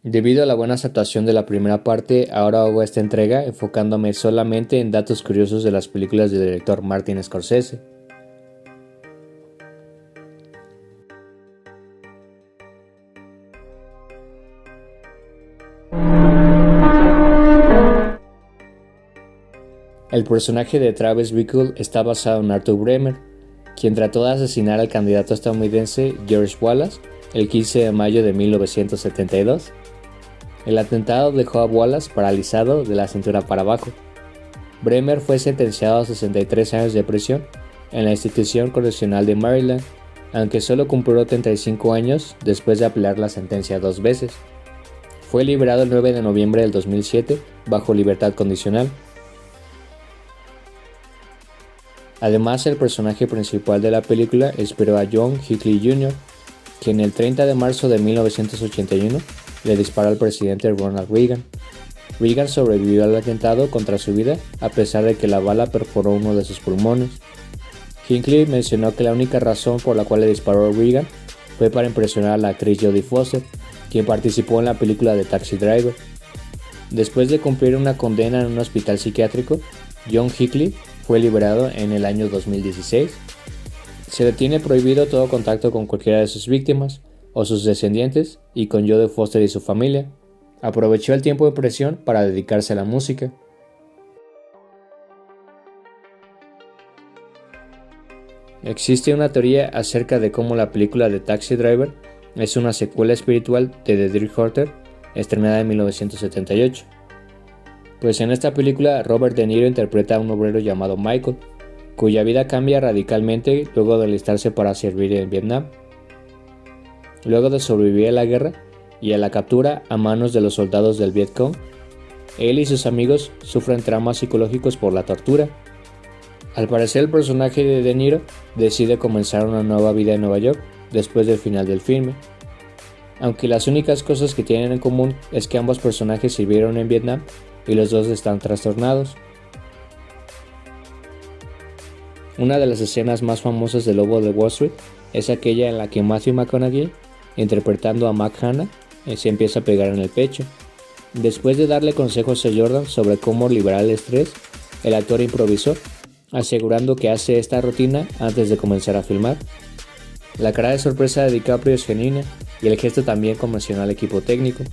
Debido a la buena aceptación de la primera parte, ahora hago esta entrega enfocándome solamente en datos curiosos de las películas del director Martin Scorsese. El personaje de Travis Bickle está basado en Arthur Bremer, quien trató de asesinar al candidato estadounidense George Wallace el 15 de mayo de 1972. El atentado dejó a Wallace paralizado de la cintura para abajo. Bremer fue sentenciado a 63 años de prisión en la institución correccional de Maryland, aunque solo cumplió 35 años después de apelar la sentencia 2 veces. Fue liberado el 9 de noviembre del 2007 bajo libertad condicional. Además, el personaje principal de la película inspiró a John Hinckley Jr., quien el 30 de marzo de 1981 le disparó al presidente Ronald Reagan. Reagan sobrevivió al atentado contra su vida a pesar de que la bala perforó uno de sus pulmones. Hinckley mencionó que la única razón por la cual le disparó a Reagan fue para impresionar a la actriz Jodie Foster, quien participó en la película de Taxi Driver. Después de cumplir una condena en un hospital psiquiátrico, John Hinckley fue liberado en el año 2016. Se le tiene prohibido todo contacto con cualquiera de sus víctimas o sus descendientes y con Jodie Foster y su familia. Aprovechó el tiempo de prisión para dedicarse a la música. Existe una teoría acerca de cómo la película de Taxi Driver es una secuela espiritual de The Dirty Horter, estrenada en 1978. Pues en esta película Robert De Niro interpreta a un obrero llamado Michael, cuya vida cambia radicalmente luego de alistarse para servir en Vietnam. Luego de sobrevivir a la guerra y a la captura a manos de los soldados del Viet Cong, él y sus amigos sufren traumas psicológicos por la tortura. Al parecer, el personaje de De Niro decide comenzar una nueva vida en Nueva York después del final del filme, aunque las únicas cosas que tienen en común es que ambos personajes sirvieron en Vietnam y los dos están trastornados. Una de las escenas más famosas de Lobo de Wall Street es aquella en la que Matthew McConaughey, interpretando a Mac Hanna, se empieza a pegar en el pecho. Después de darle consejos a Jordan sobre cómo liberar el estrés, el actor improvisó, asegurando que hace esta rutina antes de comenzar a filmar. La cara de sorpresa de DiCaprio es genuina y el gesto también conmocionó al equipo técnico.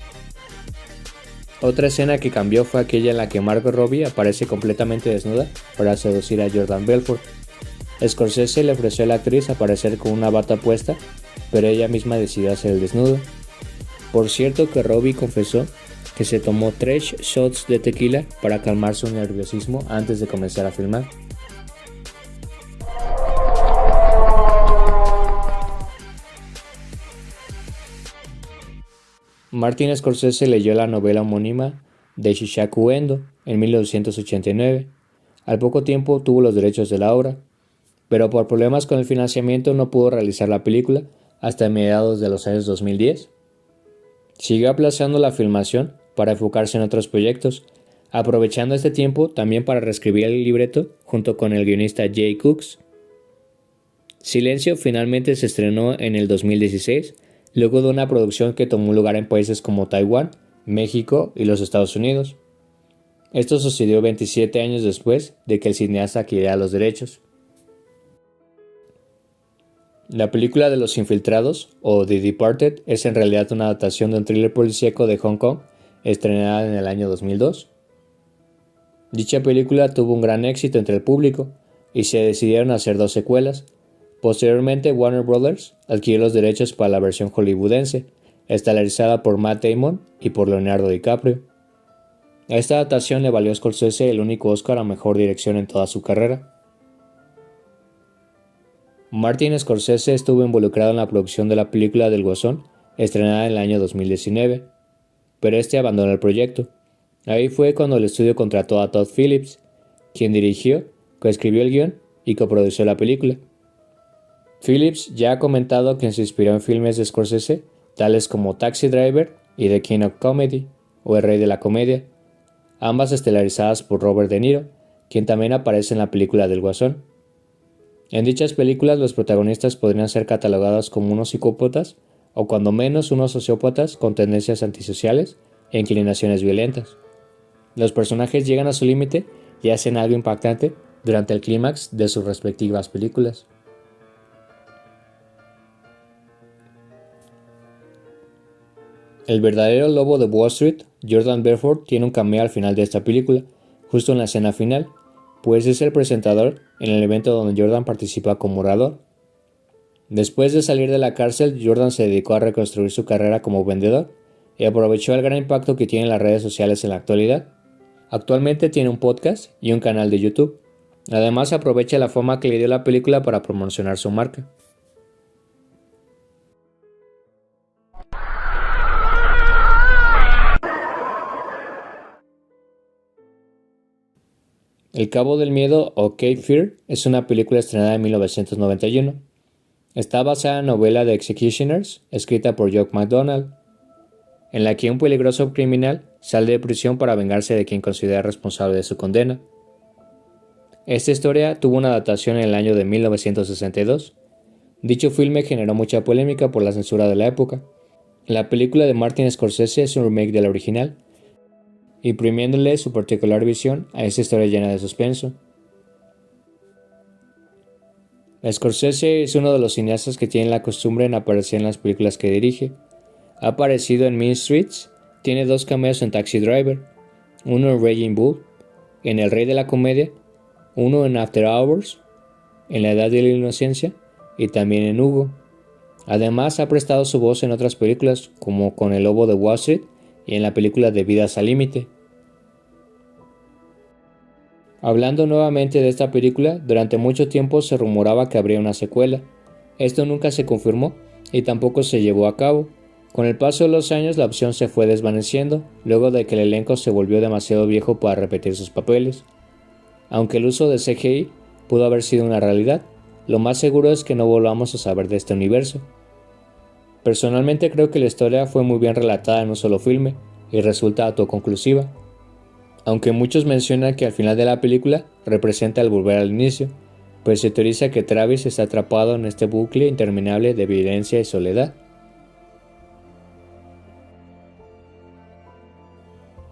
Otra escena que cambió fue aquella en la que Margot Robbie aparece completamente desnuda para seducir a Jordan Belfort. Scorsese le ofreció a la actriz aparecer con una bata puesta, pero ella misma decidió hacer el desnudo. Por cierto que Robbie confesó que se tomó 3 shots de tequila para calmar su nerviosismo antes de comenzar a filmar. Martin Scorsese leyó la novela homónima de Shishaku Endo en 1989. Al poco tiempo tuvo los derechos de la obra, pero por problemas con el financiamiento no pudo realizar la película hasta mediados de los años 2010. Siguió aplazando la filmación para enfocarse en otros proyectos, aprovechando este tiempo también para reescribir el libreto junto con el guionista Jay Cooks. Silencio finalmente se estrenó en el 2016, luego de una producción que tomó lugar en países como Taiwán, México y los Estados Unidos. Esto sucedió 27 años después de que el cineasta adquiriera los derechos. La película de Los Infiltrados, o The Departed, es en realidad una adaptación de un thriller policíaco de Hong Kong, estrenada en el año 2002. Dicha película tuvo un gran éxito entre el público, y se decidieron hacer 2 secuelas. Posteriormente, Warner Bros. Adquirió los derechos para la versión hollywoodense, estelarizada por Matt Damon y por Leonardo DiCaprio. Esta adaptación le valió a Scorsese el único Oscar a Mejor Dirección en toda su carrera. Martin Scorsese estuvo involucrado en la producción de la película del Guasón, estrenada en el año 2019, pero este abandonó el proyecto. Ahí fue cuando el estudio contrató a Todd Phillips, quien dirigió, coescribió el guión y coprodució la película. Phillips ya ha comentado que se inspiró en filmes de Scorsese, tales como Taxi Driver y The King of Comedy, o El Rey de la Comedia, ambas estelarizadas por Robert De Niro, quien también aparece en la película del Guasón. En dichas películas los protagonistas podrían ser catalogados como unos psicópatas o cuando menos unos sociópatas con tendencias antisociales e inclinaciones violentas. Los personajes llegan a su límite y hacen algo impactante durante el clímax de sus respectivas películas. El verdadero lobo de Wall Street, Jordan Belfort, tiene un cameo al final de esta película, justo en la escena final, pues es el presentador en el evento donde Jordan participa como orador. Después de salir de la cárcel, Jordan se dedicó a reconstruir su carrera como vendedor y aprovechó el gran impacto que tienen las redes sociales en la actualidad. Actualmente tiene un podcast y un canal de YouTube. Además, aprovecha la fama que le dio la película para promocionar su marca. El Cabo del Miedo o Cape Fear es una película estrenada en 1991. Está basada en la novela The Executioners, escrita por Jock McDonald, en la que un peligroso criminal sale de prisión para vengarse de quien considera responsable de su condena. Esta historia tuvo una adaptación en el año de 1962. Dicho filme generó mucha polémica por la censura de la época. La película de Martin Scorsese es un remake de la original, imprimiéndole su particular visión a esta historia llena de suspenso. Scorsese es uno de los cineastas que tienen la costumbre en aparecer en las películas que dirige. Ha aparecido en Mean Streets, tiene 2 cameos en Taxi Driver, uno en Raging Bull, en El Rey de la Comedia, uno en After Hours, en La Edad de la Inocencia y también en Hugo. Además ha prestado su voz en otras películas como con El Lobo de Wall Street y en la película de Vidas al Límite. Hablando nuevamente de esta película, durante mucho tiempo se rumoraba que habría una secuela. Esto nunca se confirmó y tampoco se llevó a cabo. Con el paso de los años la opción se fue desvaneciendo, luego de que el elenco se volvió demasiado viejo para repetir sus papeles. Aunque el uso de CGI pudo haber sido una realidad, lo más seguro es que no volvamos a saber de este universo. Personalmente creo que la historia fue muy bien relatada en un solo filme y resulta autoconclusiva. Aunque muchos mencionan que al final de la película representa el volver al inicio, pues se teoriza que Travis está atrapado en este bucle interminable de violencia y soledad.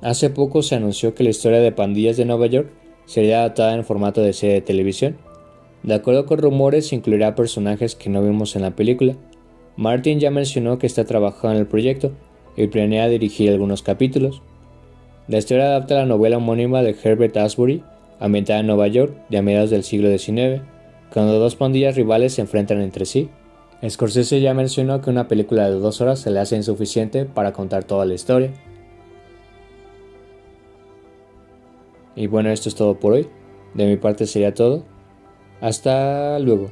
Hace poco se anunció que la historia de pandillas de Nueva York sería adaptada en formato de serie de televisión. De acuerdo con rumores, incluirá personajes que no vimos en la película. Martin ya mencionó que está trabajando en el proyecto y planea dirigir algunos capítulos. La historia adapta la novela homónima de Herbert Asbury, ambientada en Nueva York de a mediados del siglo XIX, cuando 2 pandillas rivales se enfrentan entre sí. Scorsese ya mencionó que una película de 2 horas se le hace insuficiente para contar toda la historia. Y bueno, esto es todo por hoy. De mi parte sería todo. Hasta luego.